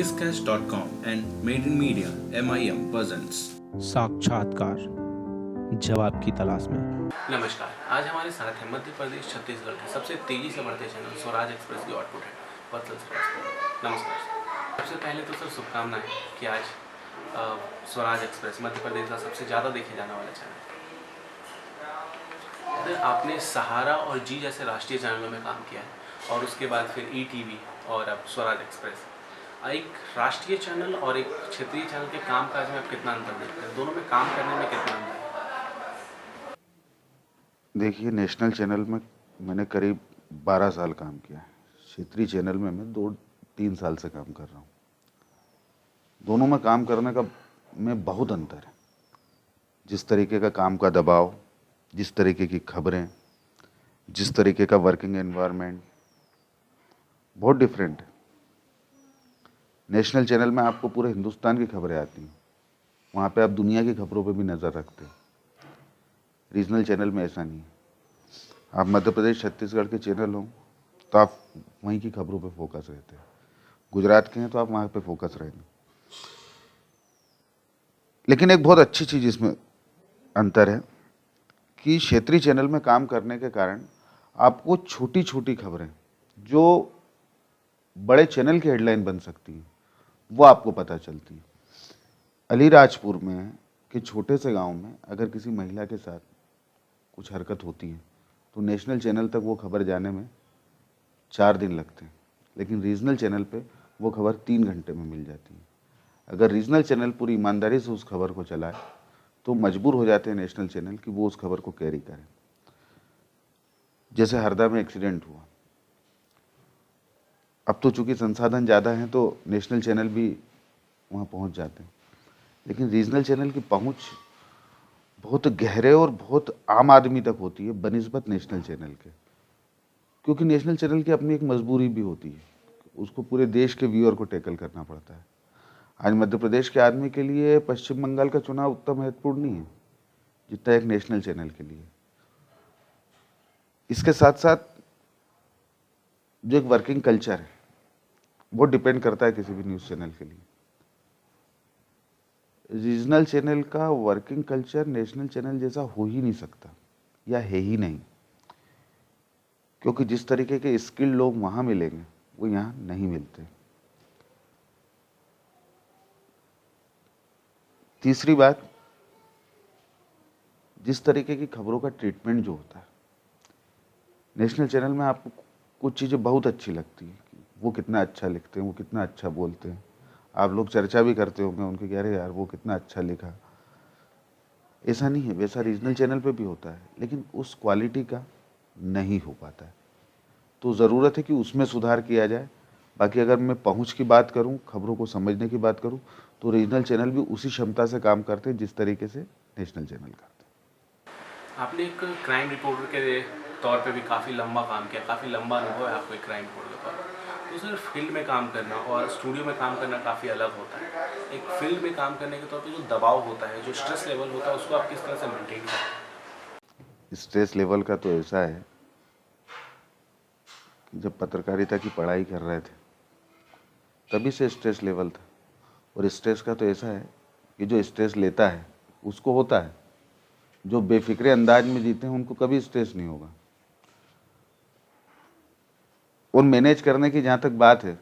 Quizcast.com and Made in Media MIM presents. साक्षात्कार जवाब की तलाश में। नमस्कार, आज हमारे साथ है मध्य प्रदेश छत्तीसगढ़ के सबसे तेजी से बढ़ते चैनल स्वराज एक्सप्रेस के आउटपुट है वत्सल सर। नमस्कार सर। सबसे पहले तो सर शुभकामनाएं कि आज स्वराज एक्सप्रेस मध्य प्रदेश का सबसे ज़्यादा देखे जाने वाला चैनल है। आपने सहारा और जी जैसे राष्ट्रीय चैनलों में काम किया है और उसके बाद फिर ETV और अब स्वराज एक्सप्रेस। एक राष्ट्रीय चैनल और एक क्षेत्रीय चैनल के कामकाज में आप कितना अंतर देखते हैं? दोनों में काम करने में कितना अंतर है? देखिए, नेशनल चैनल में मैंने करीब 12 साल काम किया है। क्षेत्रीय चैनल में मैं 2-3 साल से काम कर रहा हूँ। दोनों में काम करने का में बहुत अंतर है। जिस तरीके का काम का दबाव, जिस तरीके की खबरें, जिस तरीके का वर्किंग एनवायरनमेंट, बहुत डिफरेंट है। नेशनल चैनल में आपको पूरे हिंदुस्तान की खबरें आती हैं। वहाँ पे आप दुनिया की खबरों पे भी नज़र रखते हैं। रीजनल चैनल में ऐसा नहीं है। आप मध्य प्रदेश छत्तीसगढ़ के चैनल हों तो आप वहीं की खबरों पे फोकस रहते हैं। गुजरात के हैं तो आप वहाँ पे फोकस रहेंगे। लेकिन एक बहुत अच्छी चीज़ इसमें अंतर है कि क्षेत्रीय चैनल में काम करने के कारण आपको छोटी छोटी खबरें जो बड़े चैनल की हेडलाइन बन सकती हैं वो आपको पता चलती है। अलीराजपुर में कि छोटे से गांव में अगर किसी महिला के साथ कुछ हरकत होती है तो नेशनल चैनल तक वो खबर जाने में 4 दिन लगते हैं, लेकिन रीजनल चैनल पे वो खबर 3 घंटे में मिल जाती है। अगर रीजनल चैनल पूरी ईमानदारी से उस खबर को चलाए तो मजबूर हो जाते हैं नेशनल चैनल कि वो उस खबर को कैरी करें। जैसे हरदा में एक्सीडेंट हुआ, अब तो चूंकि संसाधन ज़्यादा हैं तो नेशनल चैनल भी वहाँ पहुँच जाते हैं, लेकिन रीजनल चैनल की पहुँच बहुत गहरे और बहुत आम आदमी तक होती है बनिस्बत नेशनल चैनल के, क्योंकि नेशनल चैनल की अपनी एक मजबूरी भी होती है। उसको पूरे देश के व्यूअर को टैकल करना पड़ता है। आज मध्य प्रदेश के आदमी के लिए पश्चिम बंगाल का चुनाव उतना महत्वपूर्ण नहीं है जितना एक नेशनल चैनल के लिए। इसके साथ साथ जो एक वर्किंग कल्चर है वो डिपेंड करता है किसी भी न्यूज़ चैनल के लिए। रीजनल चैनल का वर्किंग कल्चर नेशनल चैनल जैसा हो ही नहीं सकता, या है ही नहीं, क्योंकि जिस तरीके के स्किल्ड लोग वहाँ मिलेंगे वो यहाँ नहीं मिलते। तीसरी बात, जिस तरीके की खबरों का ट्रीटमेंट जो होता है नेशनल चैनल में, आपको कुछ चीज़ें बहुत अच्छी लगती है। वो कितना अच्छा लिखते हैं, वो कितना अच्छा बोलते हैं। आप लोग चर्चा भी करते होंगे उनके, कह रहे यार वो कितना अच्छा लिखा। ऐसा नहीं है, वैसा रीजनल चैनल पे भी होता है, लेकिन उस क्वालिटी का नहीं हो पाता है। तो ज़रूरत है कि उसमें सुधार किया जाए। बाकी अगर मैं पहुंच की बात करूं, खबरों को समझने की बात करूं, तो रीजनल चैनल भी उसी क्षमता से काम करते हैं जिस तरीके से नेशनल चैनल करते हैं। आपने एक क्राइम रिपोर्टर के तौर पे भी काफ़ी लंबा काम किया, काफ़ी लंबा अनुभव है आपको एक क्राइम रिपोर्टर का। तो सर, फील्ड में काम करना और स्टूडियो में काम करना काफ़ी अलग होता है। एक फील्ड में काम करने के तौर पे जो दबाव होता है, जो स्ट्रेस लेवल होता है, उसको आप किस तरह से मेंटेन करते हैं? स्ट्रेस लेवल का तो ऐसा है कि जब पत्रकारिता की पढ़ाई कर रहे थे तभी से स्ट्रेस लेवल था। और स्ट्रेस का तो ऐसा है कि जो स्ट्रेस लेता है उसको होता है, जो बेफिक्रे अंदाज में जीते हैं उनको कभी स्ट्रेस नहीं होगा। और मैनेज करने की जहाँ तक बात है,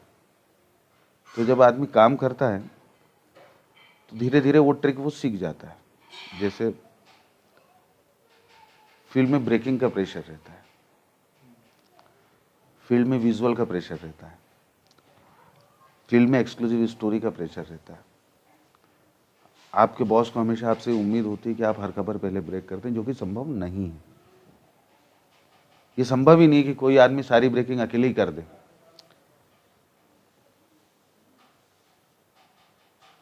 तो जब आदमी काम करता है तो धीरे धीरे वो ट्रिक वो सीख जाता है। जैसे फील्ड में ब्रेकिंग का प्रेशर रहता है, फील्ड में विजुअल का प्रेशर रहता है, फील्ड में एक्सक्लूसिव स्टोरी का प्रेशर रहता है। आपके बॉस को हमेशा आपसे उम्मीद होती है कि आप हर खबर पहले ब्रेक करते हैं, जो कि संभव नहीं है। ये संभव ही नहीं कि कोई आदमी सारी ब्रेकिंग अकेले ही कर दे।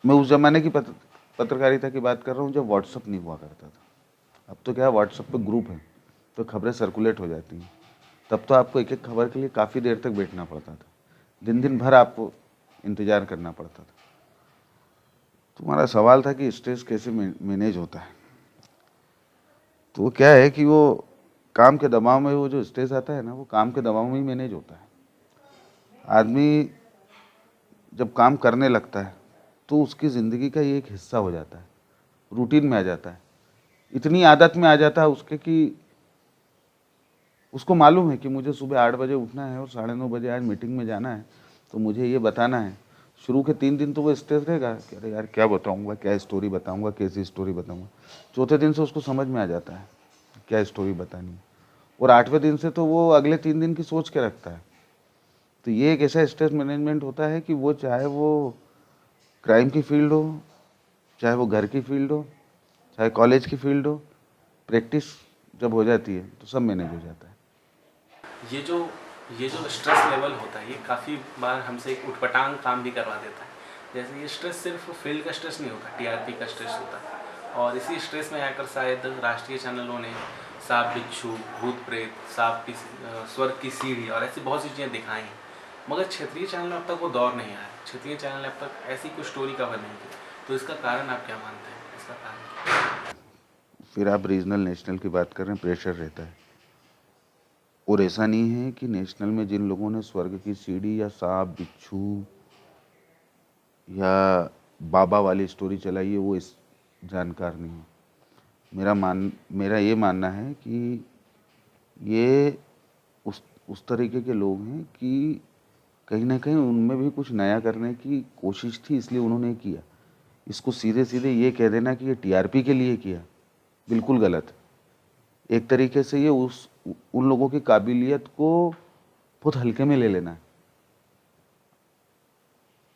मैं उस जमाने की पत्रकारिता की बात कर रहा हूँ जब व्हाट्सअप नहीं हुआ करता था। अब तो क्या, व्हाट्सअप पे ग्रुप है तो खबरें सर्कुलेट हो जाती हैं। तब तो आपको एक एक खबर के लिए काफ़ी देर तक बैठना पड़ता था, दिन दिन भर आपको इंतज़ार करना पड़ता था। तुम्हारा सवाल था कि स्ट्रेस कैसे मैनेज होता है। तो वो क्या है कि वो काम के दबाव में वो जो स्ट्रेस आता है ना, वो काम के दबाव में ही मैनेज होता है। आदमी जब काम करने लगता है तो उसकी ज़िंदगी का ये एक हिस्सा हो जाता है, रूटीन में आ जाता है, इतनी आदत में आ जाता है उसके कि उसको मालूम है कि मुझे सुबह 8 बजे उठना है और 9:30 बजे आज मीटिंग में जाना है, तो मुझे ये बताना है। शुरू के 3 दिन तो वो स्ट्रेस रहेगा कि अरे यार क्या बताऊँगा, क्या स्टोरी बताऊँगा, कैसी स्टोरी बताऊँगा। चौथे दिन से उसको समझ में आ जाता है क्या स्टोरी बतानी है, और 8वें दिन से तो वो अगले 3 दिन की सोच के रखता है। तो ये एक ऐसा स्ट्रेस मैनेजमेंट होता है कि वो चाहे वो क्राइम की फील्ड हो, चाहे वो घर की फील्ड हो, चाहे कॉलेज की फील्ड हो, प्रैक्टिस जब हो जाती है तो सब मैनेज हो जाता है। ये जो स्ट्रेस लेवल होता है ये काफ़ी बार हमसे एक उटपटांग काम भी करवा देता है। जैसे ये स्ट्रेस सिर्फ फील्ड का स्ट्रेस नहीं होता, टीआरपी का स्ट्रेस होता है। और इसी स्ट्रेस में आकर शायद राष्ट्रीय चैनलों ने सांप बिच्छू, भूत प्रेत, स्वर्ग की सीढ़ी और ऐसी बहुत सी चीज़ें दिखाई हैं, मगर क्षेत्रीय चैनल में अब तक वो दौर नहीं आया। क्षेत्रीय चैनल ने अब तक ऐसी कोई स्टोरी कवर नहीं की। तो इसका कारण आप क्या मानते हैं? इसका कारण फिर आप रीजनल नेशनल की बात कर रहे हैं, प्रेशर रहता है। और ऐसा नहीं है कि नेशनल में जिन लोगों ने स्वर्ग की सीढ़ी या सांप बिच्छू या बाबा वाली स्टोरी चलाई है वो इस जानकार नहीं है। मेरा ये मानना है कि ये उस तरीके के लोग हैं कि कहीं ना कहीं उनमें भी कुछ नया करने की कोशिश थी, इसलिए उन्होंने किया। इसको सीधे सीधे ये कह देना कि ये टीआरपी के लिए किया, बिल्कुल गलत। एक तरीके से ये उन लोगों की काबिलियत को बहुत हल्के में ले लेना है।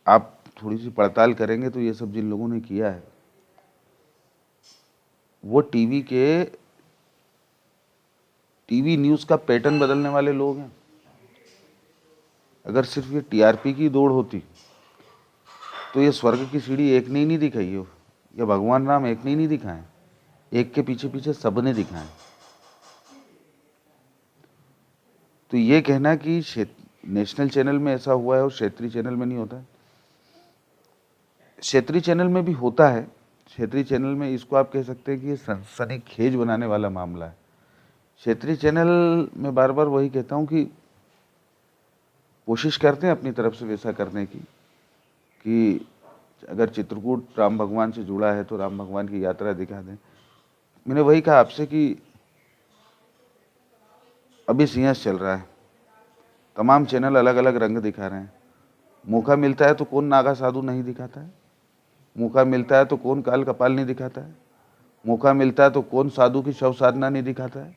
आप थोड़ी सी पड़ताल करेंगे तो ये सब जिन लोगों ने किया है वो टीवी न्यूज़ का पैटर्न बदलने वाले लोग हैं। अगर सिर्फ ये टीआरपी की दौड़ होती तो ये स्वर्ग की सीढ़ी एक ने ही नहीं दिखाई हो, या भगवान राम एक ने ही नहीं दिखाए, एक के पीछे पीछे सब ने दिखाए। तो ये कहना कि नेशनल चैनल में ऐसा हुआ है और क्षेत्रीय चैनल में नहीं होता है, क्षेत्रीय चैनल में भी होता है। क्षेत्रीय चैनल में इसको आप कह सकते हैं कि ये सनसनीखेज बनाने वाला मामला है। क्षेत्रीय चैनल में बार बार वही कहता हूँ कि कोशिश करते हैं अपनी तरफ से वैसा करने की कि अगर चित्रकूट राम भगवान से जुड़ा है तो राम भगवान की यात्रा दिखा दें। मैंने वही कहा आपसे कि अभी सिंहस चल रहा है, तमाम चैनल अलग अलग रंग दिखा रहे हैं। मौका मिलता है तो कौन नागा साधु नहीं दिखाता है, मौका मिलता है तो कौन काल कपाल नहीं दिखाता है, मौका मिलता है तो कौन साधु की शव साधना नहीं दिखाता है,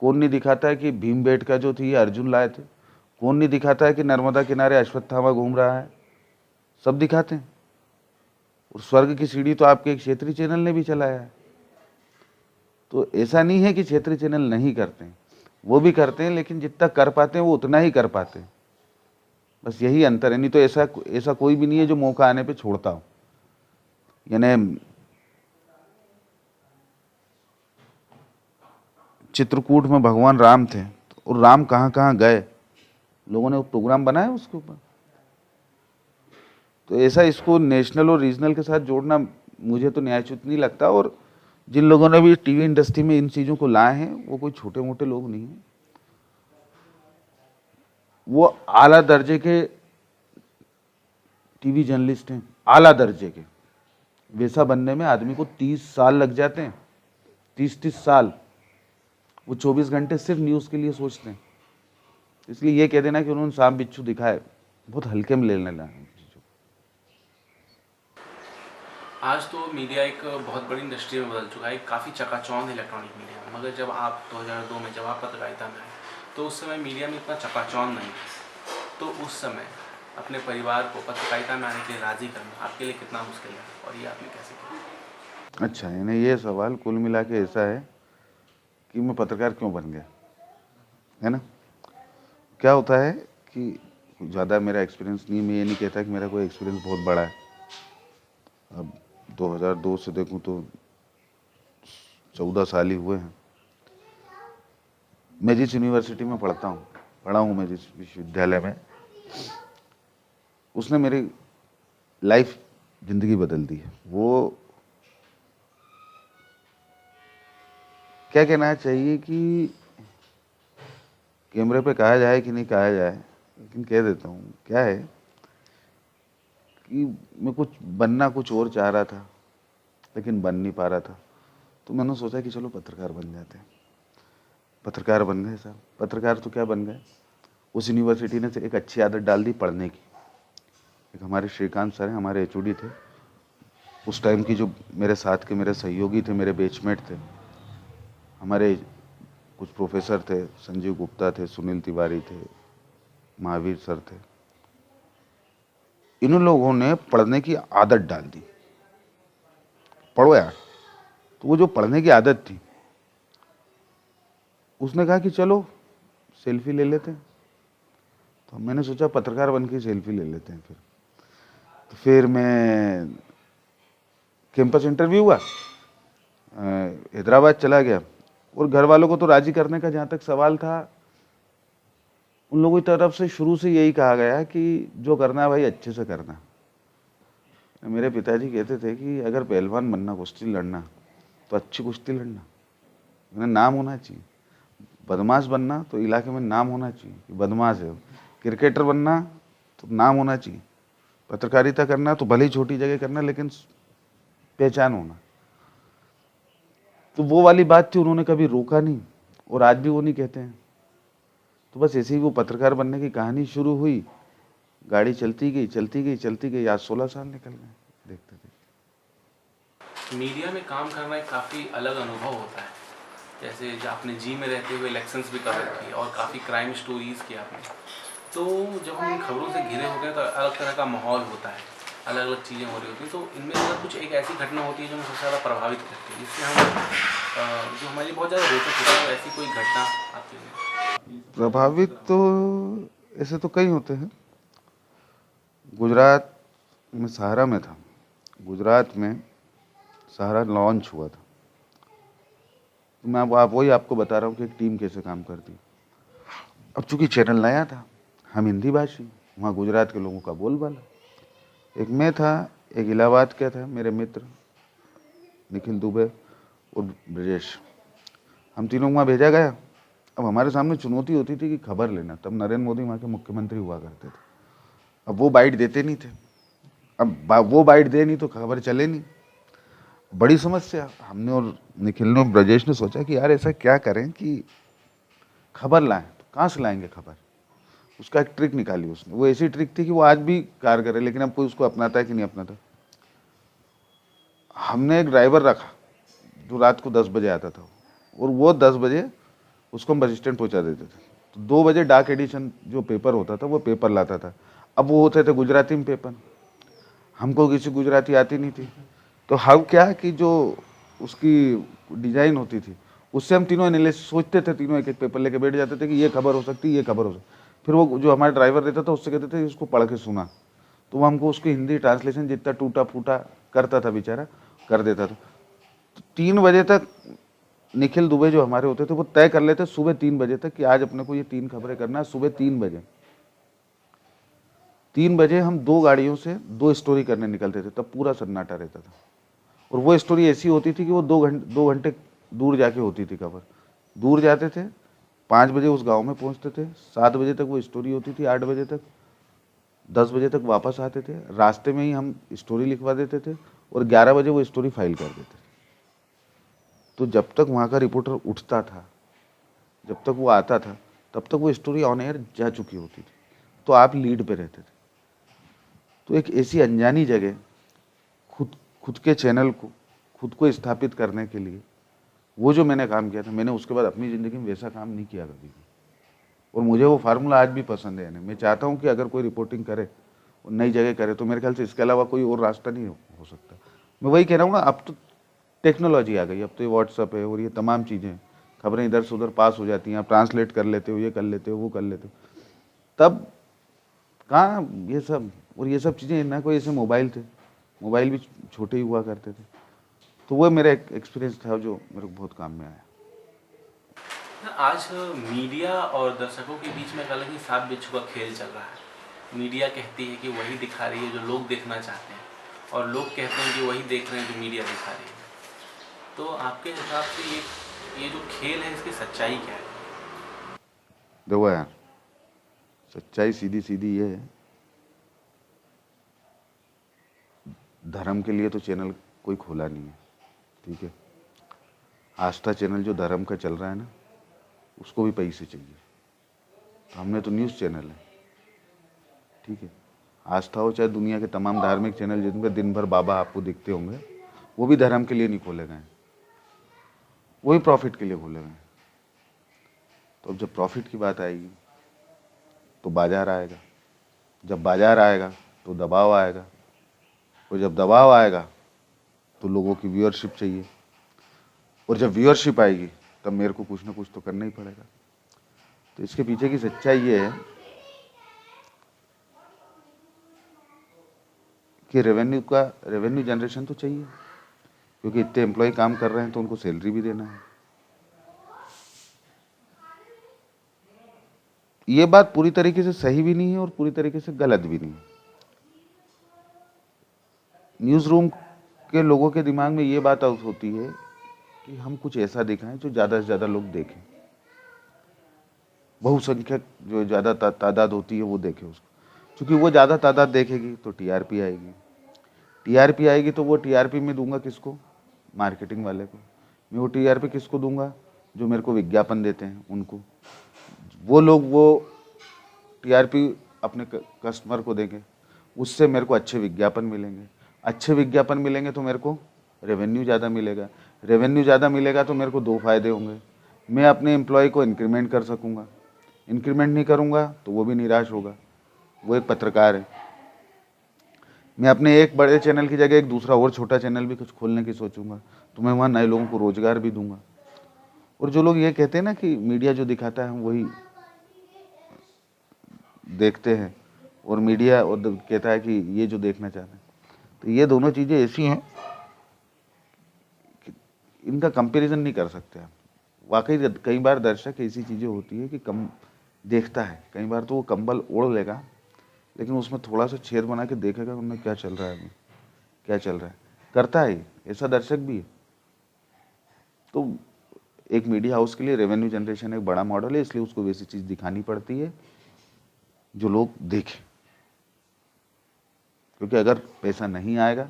कौन नहीं दिखाता है कि भीमबेटका जो थी ये अर्जुन लाए थे, कौन नहीं दिखाता है कि नर्मदा किनारे अश्वत्थामा घूम रहा है। सब दिखाते हैं। और स्वर्ग की सीढ़ी तो आपके एक क्षेत्रीय चैनल ने भी चलाया है। तो ऐसा नहीं है कि क्षेत्रीय चैनल नहीं करते हैं, वो भी करते हैं, लेकिन जितना कर पाते हैं वो उतना ही कर पाते हैं। बस यही अंतर है। नहीं तो ऐसा कोई भी नहीं है जो मौका आने पे छोड़ता हो। यानी चित्रकूट में भगवान राम थे और राम कहाँ कहाँ गए, लोगों ने वो प्रोग्राम बनाया उसके ऊपर। तो ऐसा इसको नेशनल और रीजनल के साथ जोड़ना मुझे तो न्यायोचित नहीं लगता। और जिन लोगों ने भी टीवी इंडस्ट्री में इन चीज़ों को लाए हैं वो कोई छोटे मोटे लोग नहीं हैं, वो आला दर्जे के टीवी जर्नलिस्ट हैं, आला दर्जे के। वैसा बनने में आदमी को 30 साल लग जाते हैं, 30 साल। वो 24 घंटे सिर्फ न्यूज़ के लिए सोचते हैं। इसलिए ये कह देना कि उन्होंने सांप बिच्छू दिखाए, बहुत हल्के में ले लेना है। आज तो मीडिया एक बहुत बड़ी इंडस्ट्री में बदल चुका है, काफ़ी चकाचौंध है इलेक्ट्रॉनिक मीडिया में। मगर जब आप 2002 में जब आप पत्रकारिता में आए तो उस समय मीडिया में इतना चकाचौंध नहीं था। तो उस समय अपने परिवार को पत्रकारिता में आने के लिए राज़ी करना आपके लिए कितना मुश्किल है और ये आपने कैसे किया? अच्छा, यानी ये सवाल कुल मिला के ऐसा है कि मैं पत्रकार क्यों बन गया, है ना। क्या होता है कि ज़्यादा मेरा एक्सपीरियंस नहीं, मैं ये नहीं कहता कि मेरा कोई एक्सपीरियंस बहुत बड़ा है। अब 2002 से देखूं तो 14 साल ही हुए हैं। मैं जिस यूनिवर्सिटी में पढ़ा हूँ मैं जिस विश्वविद्यालय में, उसने मेरी लाइफ ज़िंदगी बदल दी है। वो क्या कहना चाहिए कि कैमरे पे कहा जाए कि नहीं कहा जाए, लेकिन कह देता हूँ। क्या है कि मैं कुछ बनना कुछ और चाह रहा था लेकिन बन नहीं पा रहा था। तो मैंने सोचा कि चलो पत्रकार बन जाते हैं। पत्रकार बन गए साहब। पत्रकार तो क्या बन गए, उस यूनिवर्सिटी ने एक अच्छी आदत डाल दी पढ़ने की। एक हमारे श्रीकांत सर हैं, हमारे एचओडी थे उस टाइम की, जो मेरे साथ के मेरे सहयोगी थे, मेरे बैचमेट थे। हमारे कुछ प्रोफेसर थे, संजीव गुप्ता थे, सुनील तिवारी थे, महावीर सर थे। इन लोगों ने पढ़ने की आदत डाल दी, पढ़ो यार। तो वो जो पढ़ने की आदत थी, उसने कहा कि चलो सेल्फी ले लेते हैं। तो मैंने सोचा पत्रकार बन के सेल्फी ले लेते हैं। फिर मैं कैंपस इंटरव्यू हुआ, हैदराबाद चला गया। और घर वालों को तो राजी करने का जहाँ तक सवाल था, उन लोगों की तरफ से शुरू से यही कहा गया कि जो करना है भाई अच्छे से करना। मेरे पिताजी कहते थे कि अगर पहलवान बनना, कुश्ती लड़ना, तो अच्छी कुश्ती लड़ना, मैंने नाम होना चाहिए। बदमाश बनना तो इलाके में नाम होना चाहिए कि बदमाश है। क्रिकेटर बनना तो नाम होना चाहिए। पत्रकारिता करना तो भले ही छोटी जगह करना, लेकिन पहचान होना। तो वो वाली बात थी, उन्होंने कभी रोका नहीं और आज भी वो नहीं कहते हैं। तो बस ऐसे ही वो पत्रकार बनने की कहानी शुरू हुई। गाड़ी चलती गई चलती गई चलती गई, आज 16 साल निकल गए देखते देखते। मीडिया में काम करना एक काफ़ी अलग अनुभव होता है। जैसे जो आपने जी में रहते हुए इलेक्शंस भी कवर किए और काफ़ी क्राइम स्टोरीज़ की आपने, तो जब हम इन खबरों से घिरे होते हैं तो अलग तरह का माहौल होता है, अलग अलग चीज़ें हो रही होती हैं। तो इनमें अगर कुछ एक ऐसी घटना होती है जो हमें सबसे ज़्यादा प्रभावित करती है, जिससे हम जो हमारे लिए बहुत ज़्यादा रोचक होता है, तो ऐसी कोई घटना आपके लिए? प्रभावित तो ऐसे तो कई होते हैं। गुजरात में सहारा में था, गुजरात में सहारा लॉन्च हुआ था। तो मैं आप वही आपको बता रहा हूँ कि एक टीम कैसे काम करती। अब चूंकि चैनल नया था, हम हिंदी भाषी, वहाँ गुजरात के लोगों का बोलबाला। एक मैं था, एक इलाहाबाद का था, मेरे मित्र निखिल दुबे और ब्रजेश, हम तीनों वहाँ भेजा गया। अब हमारे सामने चुनौती होती थी कि खबर लेना। तब नरेंद्र मोदी वहाँ के मुख्यमंत्री हुआ करते थे। अब वो बाइट देते नहीं थे। अब वो बाइट दे नहीं तो खबर चले नहीं। बड़ी समस्या। हमने और निखिल ने और ब्रजेश ने सोचा कि यार ऐसा क्या करें कि खबर लाएं। तो कहाँ से लाएंगे खबर? उसका एक ट्रिक निकाली उसने। वो ऐसी ट्रिक थी कि वो आज भी कारगर है, लेकिन अब कोई उसको अपनाता है कि नहीं अपनाता। हमने एक ड्राइवर रखा जो रात को 10 बजे आता था, और वो 10 बजे उसको हम बस स्टैंड पहुँचा देते थे। तो 2 बजे डाक एडिशन जो पेपर होता था, वो पेपर लाता था। अब वो होते थे गुजराती में पेपर, हमको किसी गुजराती आती नहीं थी। तो हम क्या कि जो उसकी डिजाइन होती थी, उससे हम तीनों एनालिसिस सोचते थे, तीनों एक एक पेपर लेके बैठ जाते थे कि ये खबर हो सकती है, ये खबर हो सकती। फिर वो जो हमारा ड्राइवर रहता था उससे कहते थे इसको पढ़ के सुना। तो वो हमको उसकी हिंदी ट्रांसलेशन जितना टूटा फूटा करता था बेचारा, कर देता था। तो 3 बजे तक निखिल दुबे जो हमारे होते थे वो तय कर लेते सुबह 3 बजे तक कि आज अपने को ये 3 खबरें करना है। सुबह 3 बजे 3 बजे हम 2 गाड़ियों से 2 स्टोरी करने निकलते थे। तब पूरा सन्नाटा रहता था, और वो स्टोरी ऐसी होती थी कि वो 2 घंटे दूर जाके होती थी खबर। दूर जाते थे, 5 बजे उस गांव में पहुंचते थे, 7 बजे तक वो स्टोरी होती थी, 8 बजे तक, 10 बजे तक वापस आते थे। रास्ते में ही हम स्टोरी लिखवा देते थे और 11 बजे वो स्टोरी फाइल कर देते थे। तो जब तक वहाँ का रिपोर्टर उठता था, जब तक वो आता था, तब तक वो स्टोरी ऑन एयर जा चुकी होती थी। तो आप लीड पे रहते थे। तो एक ऐसी अनजानी जगह खुद के चैनल को खुद को स्थापित करने के लिए वो जो मैंने काम किया था, मैंने उसके बाद अपनी ज़िंदगी में वैसा काम नहीं किया कभी भी। और मुझे वो फार्मूला आज भी पसंद है। यानी मैं चाहता हूँ कि अगर कोई रिपोर्टिंग करे और नई जगह करे, तो मेरे ख्याल से इसके अलावा कोई और रास्ता नहीं हो सकता। मैं वही कह रहा हूँ ना, अब तो टेक्नोलॉजी आ गई, अब तो ये व्हाट्सअप है और ये तमाम चीज़ें, खबरें इधर से उधर पास हो जाती हैं। आप ट्रांसलेट कर लेते हो, ये कर लेते हो, वो कर लेते हो। तब कहाँ ये सब, और ये सब चीज़ें ना, कोई ऐसे मोबाइल थे, मोबाइल भी छोटे ही हुआ करते थे। तो वो मेरा एक एक्सपीरियंस था जो मेरे को बहुत काम में आया। आज मीडिया और दर्शकों के बीच में एक अलग ही सांप बिच्छू का खेल चल रहा है। मीडिया कहती है कि वही दिखा रही है जो लोग देखना चाहते हैं, और लोग कहते हैं कि वही देख रहे हैं जो मीडिया दिखा रही है। तो आपके हिसाब से ये जो खेल है, इसकी सच्चाई क्या है? देखो यार, सच्चाई सीधी सीधी ये है धर्म के लिए तो चैनल कोई खोला नहीं है, ठीक है। आस्था चैनल जो धर्म का चल रहा है ना, उसको भी पैसे चाहिए। तो हमने तो न्यूज़ चैनल है, ठीक है। आस्था हो चाहे दुनिया के तमाम धार्मिक चैनल जिनमें दिन भर बाबा आपको दिखते होंगे, वो भी धर्म के लिए नहीं खोले गए, वो भी प्रॉफिट के लिए खोले गए। तो अब जब प्रॉफिट की बात आएगी तो बाजार आएगा, जब बाजार आएगा तो दबाव आएगा, और जब दबाव आएगा तो लोगों की व्यूअरशिप चाहिए, और जब व्यूअरशिप आएगी तब मेरे को कुछ ना कुछ तो करना ही पड़ेगा। तो इसके पीछे की सच्चाई ये है कि रेवेन्यू जनरेशन तो चाहिए, क्योंकि इतने एम्प्लॉय काम कर रहे हैं तो उनको सैलरी भी देना है। ये बात पूरी तरीके से सही भी नहीं है और पूरी तरीके से गलत भी नहीं है। न्यूज़ रूम के लोगों के दिमाग में ये बात आउट होती है कि हम कुछ ऐसा दिखाएं जो ज़्यादा से ज़्यादा लोग देखें, बहुसंख्यक जो ज़्यादा तादाद होती है वो देखे उसको, क्योंकि वो ज़्यादा तादाद देखेगी तो टीआरपी आएगी, टीआरपी आएगी तो वो टीआरपी में दूंगा किसको, मार्केटिंग वाले को। मैं वो टीआरपी किसको दूंगा, जो मेरे को विज्ञापन देते हैं उनको। वो लोग वो टीआरपी अपने कस्टमर को देंगे, उससे मेरे को अच्छे विज्ञापन मिलेंगे, अच्छे विज्ञापन मिलेंगे तो मेरे को रेवेन्यू ज़्यादा मिलेगा, रेवेन्यू ज़्यादा मिलेगा तो मेरे को दो फायदे होंगे। मैं अपने एम्प्लॉय को इंक्रीमेंट कर सकूँगा, इंक्रीमेंट नहीं करूँगा तो वो भी निराश होगा, वो एक पत्रकार है। मैं अपने एक बड़े चैनल की जगह एक दूसरा और छोटा चैनल भी कुछ खोलने की सोचूंगा, तो मैं वहाँ नए लोगों को रोजगार भी दूंगा। और जो लोग ये कहते हैं ना कि मीडिया जो दिखाता है हम वही देखते हैं, और मीडिया और कहता है कि ये जो देखना चाहते हैं, तो ये दोनों चीज़ें ऐसी हैं कि इनका कंपैरिजन नहीं कर सकते आप। वाकई कई बार दर्शक ऐसी चीज़ें होती है कि कम देखता है, कई बार तो वो कंबल ओढ़ लेगा, लेकिन उसमें थोड़ा सा छेद बना के देखेगा उनमें क्या चल रहा है, अभी क्या चल रहा है, करता है। ऐसा दर्शक भी है। तो एक मीडिया हाउस के लिए रेवेन्यू जनरेशन एक बड़ा मॉडल है, इसलिए उसको वैसी चीज़ दिखानी पड़ती है जो लोग देखें, क्योंकि अगर पैसा नहीं आएगा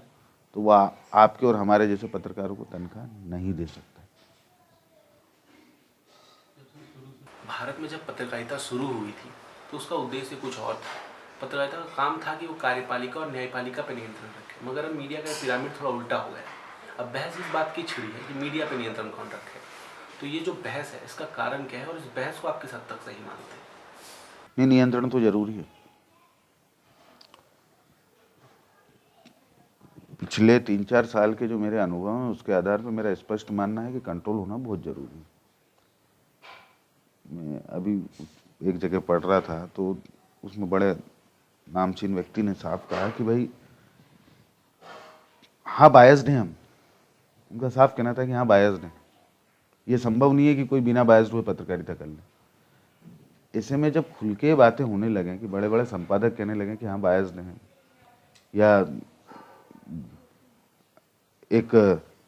तो वह आपके और हमारे जैसे पत्रकारों को तनख्वाह नहीं दे सकता। भारत में जब पत्रकारिता शुरू हुई थी तो उसका उद्देश्य कुछ और था। पत्रकारिता का काम था कि वो कार्यपालिका और न्यायपालिका पर नियंत्रण रखे, मगर अब मीडिया का पिरामिड थोड़ा उल्टा हो गया। अब बहस इस बात की छिड़ी है कि मीडिया पर नियंत्रण कौन रखे। तो ये जो बहस है इसका कारण क्या है, और इस बहस को आप किस हद तक सही मानते हैं? नहीं, नियंत्रण तो जरूरी है। पिछले 3-4 साल के जो मेरे अनुभव हैं उसके आधार पर मेरा स्पष्ट मानना है कि कंट्रोल होना बहुत जरूरी है। मैं अभी एक जगह पढ़ रहा था तो उसमें बड़े नामचीन व्यक्ति ने साफ कहा कि भाई हाँ बायस्ड हैं हम। उनका साफ कहना था कि हाँ बायस्ड हैं, ये संभव नहीं है कि कोई बिना बायस्ड हुए पत्रकारिता कर ले। ऐसे में जब खुल के बातें होने लगे कि बड़े बड़े संपादक कहने लगे कि हाँ बायस्ड हैं, या एक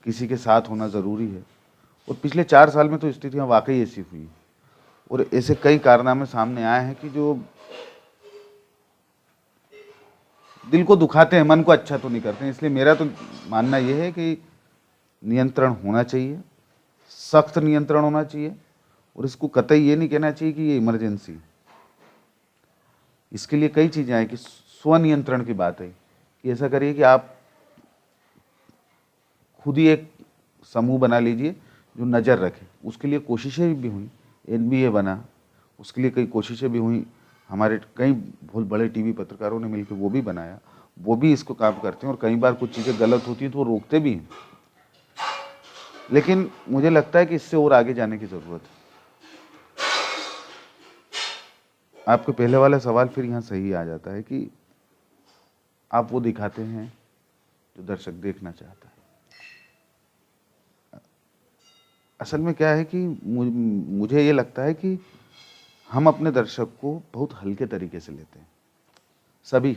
किसी के साथ होना ज़रूरी है, और पिछले 4 साल में तो स्थितियाँ वाकई ऐसी हुई, और ऐसे कई कारनामे सामने आए हैं कि जो दिल को दुखाते हैं, मन को अच्छा तो नहीं करते हैं। इसलिए मेरा तो मानना यह है कि नियंत्रण होना चाहिए, सख्त नियंत्रण होना चाहिए, और इसको कतई ये नहीं कहना चाहिए कि ये इमरजेंसी। इसके लिए कई चीज़ें हैं कि स्वनियंत्रण की बात है कि ऐसा करिए कि आप खुद ही एक समूह बना लीजिए जो नज़र रखे। उसके लिए कोशिशें भी हुई, एनबीए बना, उसके लिए कई कोशिशें भी हुई, हमारे कई बहुत बड़े टीवी पत्रकारों ने मिलकर वो भी बनाया, वो भी इसको काम करते हैं, और कई बार कुछ चीज़ें गलत होती हैं तो वो रोकते भी हैं। लेकिन मुझे लगता है कि इससे और आगे जाने की ज़रूरत है। आपके पहले वाला सवाल फिर यहाँ सही आ जाता है कि आप वो दिखाते हैं जो दर्शक देखना चाहता है। असल में क्या है कि मुझे ये लगता है कि हम अपने दर्शक को बहुत हल्के तरीके से लेते हैं। सभी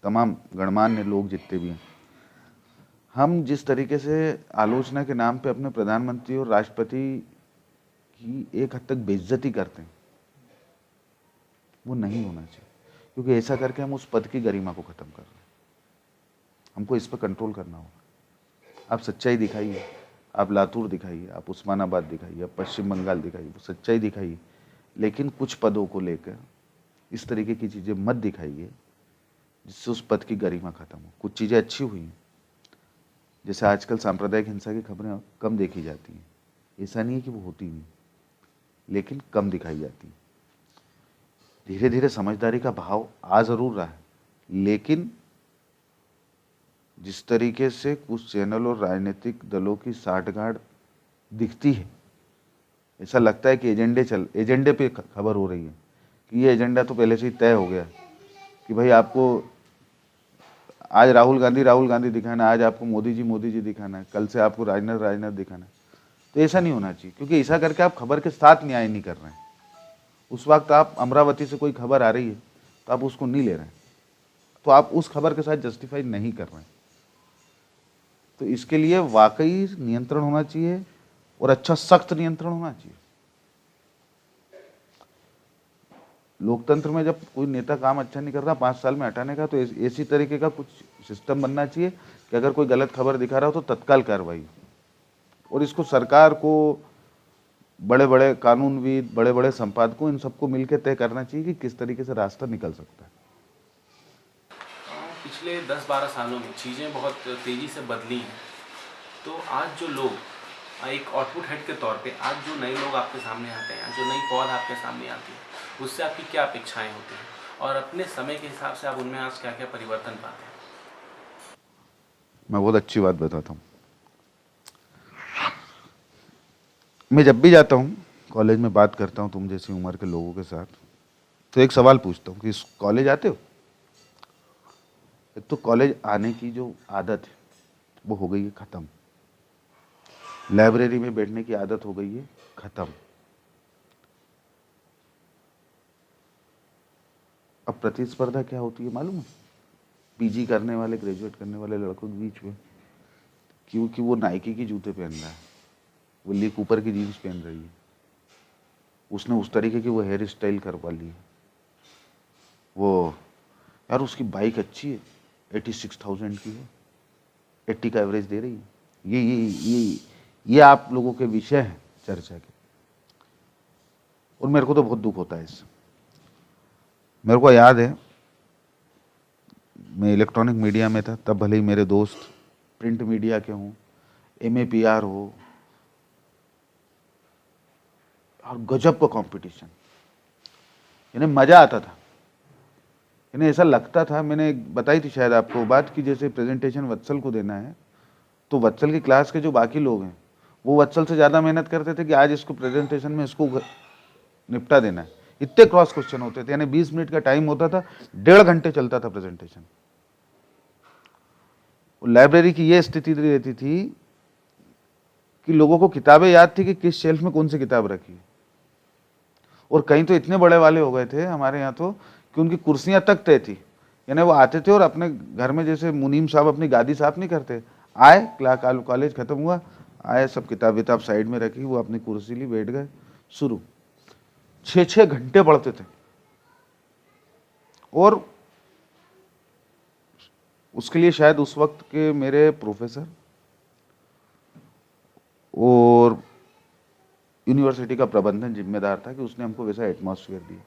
तमाम गणमान्य लोग जितने भी हैं, हम जिस तरीके से आलोचना के नाम पे अपने प्रधानमंत्री और राष्ट्रपति की एक हद तक बेइज्जती करते हैं, वो नहीं होना चाहिए, क्योंकि ऐसा करके हम उस पद की गरिमा को ख़त्म कर रहे हैं। हमको इस पर कंट्रोल करना होगा। आप सच्चाई दिखाइए, आप लातूर दिखाइए, आप उस्मानाबाद दिखाइए, आप पश्चिम बंगाल दिखाइए, सच्चाई दिखाइए, लेकिन कुछ पदों को लेकर इस तरीके की चीज़ें मत दिखाइए जिससे उस पद की गरिमा खत्म हो। कुछ चीज़ें अच्छी हुई हैं, जैसे आजकल सांप्रदायिक हिंसा की खबरें कम देखी जाती हैं, ऐसा नहीं है कि वो होती नहीं, लेकिन कम दिखाई जाती हैं। धीरे धीरे समझदारी का भाव आ ज़रूर रहा है, लेकिन जिस तरीके से कुछ चैनल और राजनीतिक दलों की साठगांठ दिखती है, ऐसा लगता है कि एजेंडे पे खबर हो रही है कि ये एजेंडा तो पहले से ही तय हो गया कि भाई आपको आज राहुल गांधी दिखाना है, आज आपको मोदी जी दिखाना है, कल से आपको राजनाथ दिखाना है। तो ऐसा नहीं होना चाहिए, क्योंकि ऐसा करके आप खबर के साथ न्याय नहीं कर रहे हैं। उस वक्त आप अमरावती से कोई खबर आ रही है तो आप उसको नहीं ले रहे हैं, तो आप उस खबर के साथ जस्टिफाई नहीं कर रहे हैं। तो इसके लिए वाकई नियंत्रण होना चाहिए और अच्छा सख्त नियंत्रण होना चाहिए। लोकतंत्र में जब कोई नेता काम अच्छा नहीं कर रहा 5 साल में हटाने का, तो ऐसी तरीके का कुछ सिस्टम बनना चाहिए कि अगर कोई गलत खबर दिखा रहा हो तो तत्काल कार्रवाई। और इसको सरकार को, बड़े बड़े कानूनविद, बड़े बड़े संपादकों, इन सबको मिलकर तय करना चाहिए कि किस तरीके से रास्ता निकल सकता है। पिछले 10-12 सालों में चीज़ें बहुत तेज़ी से बदली हैं। तो आज जो लोग एक आउटपुट हेड के तौर पे आज जो नए लोग आपके सामने आते हैं, जो नई पौध आपके सामने आती है, उससे आपकी क्या अपेक्षाएं होती हैं और अपने समय के हिसाब से आप उनमें आज क्या क्या परिवर्तन पाते हैं? मैं बहुत अच्छी बात बताता हूँ। मैं जब भी जाता हूँ कॉलेज में, बात करता हूँ तुम जैसी उम्र के लोगों के साथ, तो एक सवाल पूछता हूँ कि इस कॉलेज आते हो? एक तो कॉलेज आने की जो आदत है वो हो गई है ख़त्म। लाइब्रेरी में बैठने की आदत हो गई है ख़त्म। अब प्रतिस्पर्धा क्या होती है मालूम है? पीजी करने वाले, ग्रेजुएट करने वाले लड़कों के बीच में, क्योंकि वो नाइकी की जूते पहन रहा है, वो ली कूपर की जीन्स पहन रही है, उसने उस तरीके की वो हेयर स्टाइल करवा ली है, वो यार उसकी बाइक अच्छी है, 86,000 की है, 80 का एवरेज दे रही है। ये आप लोगों के विषय हैं चर्चा के, और मेरे को तो बहुत दुख होता है इससे। मेरे को याद है मैं इलेक्ट्रॉनिक मीडिया में था, तब भले ही मेरे दोस्त प्रिंट मीडिया के हों, MAPR हो, और गजब का कंपटीशन, यानी मज़ा आता था। यानी ऐसा लगता था, मैंने बताई थी शायद आपको बात, कि जैसे प्रेजेंटेशन वत्सल को देना है तो वत्सल की क्लास के जो बाकी लोग हैं वो वत्सल से ज़्यादा मेहनत करते थे कि आज इसको प्रेजेंटेशन में इसको निपटा देना है। इतने क्रॉस क्वेश्चन होते थे, यानी 20 मिनट का टाइम होता था, 1.5 घंटे चलता था प्रेजेंटेशन। लाइब्रेरी की ये स्थिति रहती थी कि लोगों को किताबें याद थी कि किस शेल्फ में कौन सी किताब रखी है, और कहीं तो इतने बड़े वाले हो गए थे हमारे यहाँ तो कि उनकी कुर्सियाँ तक तय थी। यानी वो आते थे और अपने घर में जैसे मुनीम साहब अपनी गादी साफ नहीं करते, आए, कॉलेज खत्म हुआ, आए, सब किताब विताब साइड में रखी, वो अपनी कुर्सी ली, बैठ गए, शुरू। 6-6 घंटे पढ़ते थे। और उसके लिए शायद उस वक्त के मेरे प्रोफेसर और यूनिवर्सिटी का प्रबंधन जिम्मेदार था कि उसने हमको वैसा एटमॉस्फेयर दिया।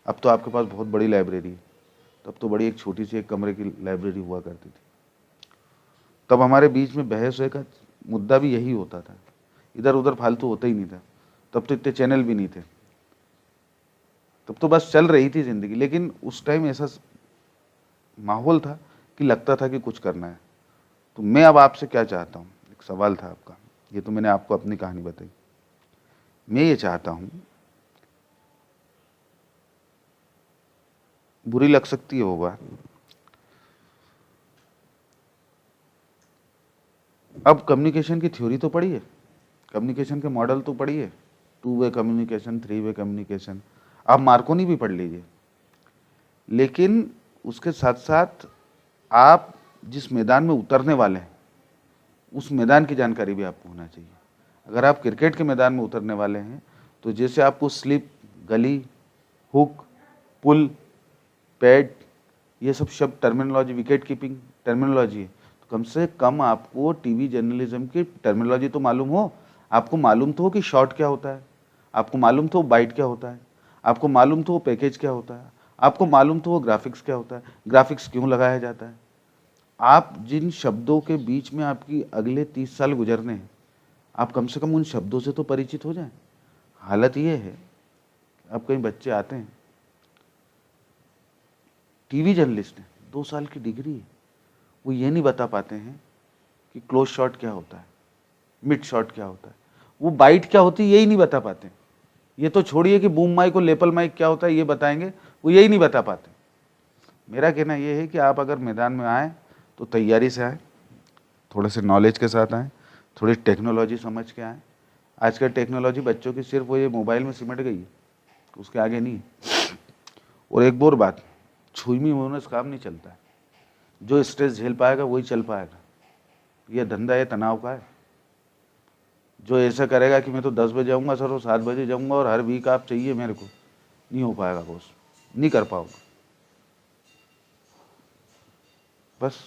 अब तो आपके पास बहुत बड़ी लाइब्रेरी है, तब तो बड़ी एक छोटी सी एक कमरे की लाइब्रेरी हुआ करती थी। तब हमारे बीच में बहस का मुद्दा भी यही होता था, इधर उधर फालतू होता ही नहीं था। तब तो इतने चैनल भी नहीं थे, तब तो बस चल रही थी ज़िंदगी। लेकिन उस टाइम ऐसा माहौल था कि लगता था कि कुछ करना है। तो मैं अब आपसे क्या चाहता हूँ, एक सवाल था आपका, ये तो मैंने आपको अपनी कहानी बताई। मैं ये चाहता हूँ, बुरी लग सकती है वो बात, अब कम्युनिकेशन की थ्योरी तो पढ़ी है, कम्युनिकेशन के मॉडल तो पढ़ी है, 2 वे कम्युनिकेशन, 3 वे कम्युनिकेशन, आप मार्कोनी भी पढ़ लीजिए। लेकिन उसके साथ साथ आप जिस मैदान में उतरने वाले हैं उस मैदान की जानकारी भी आपको होना चाहिए। अगर आप क्रिकेट के मैदान में उतरने वाले हैं तो जैसे आपको स्लिप, गली, हुक, पुल, पैड, ये सब शब्द टर्मिनोलॉजी, विकेट कीपिंग टर्मिनोलॉजी है, कम से कम आपको टीवी जर्नलिज्म की टर्मिनोलॉजी तो मालूम हो, आपको मालूम तो हो कि शॉर्ट क्या होता है, आपको मालूम तो हो बाइट क्या होता है, आपको मालूम तो हो पैकेज क्या होता है, आपको मालूम तो हो ग्राफिक्स क्या होता है, ग्राफिक्स क्यों लगाया जाता है। आप जिन शब्दों के बीच में आपकी अगले 30 साल गुजरने हैं, आप कम से कम उन शब्दों से तो परिचित हो जाएं। हालत ये है, अब कई बच्चे आते हैं, टीवी जर्नलिस्ट हैं, 2 साल की डिग्री है, वो ये नहीं बता पाते हैं कि क्लोज शॉट क्या होता है, मिड शॉट क्या होता है, वो बाइट क्या होती है यही नहीं बता पाते। ये तो छोड़िए कि बूम माइक और लेपल माइक क्या होता है ये बताएंगे, वो यही नहीं बता पाते। मेरा कहना ये है कि आप अगर मैदान में आए तो तैयारी से आए, थोड़े से नॉलेज के साथ आए, थोड़ी टेक्नोलॉजी समझ के आए। आजकल टेक्नोलॉजी बच्चों की सिर्फ वो ये मोबाइल में सिमट गई है, उसके आगे नहीं है। और एक और बात, छुईमी होने से काम नहीं चलता है। जो स्ट्रेस झेल पाएगा वही चल पाएगा। यह धंधा ये तनाव का है। जो ऐसा करेगा कि मैं तो 10 बजे आऊँगा सर और 7 बजे जाऊँगा और हर वीक आप चाहिए मेरे को, नहीं हो पाएगा बॉस, नहीं कर पाओगे बस।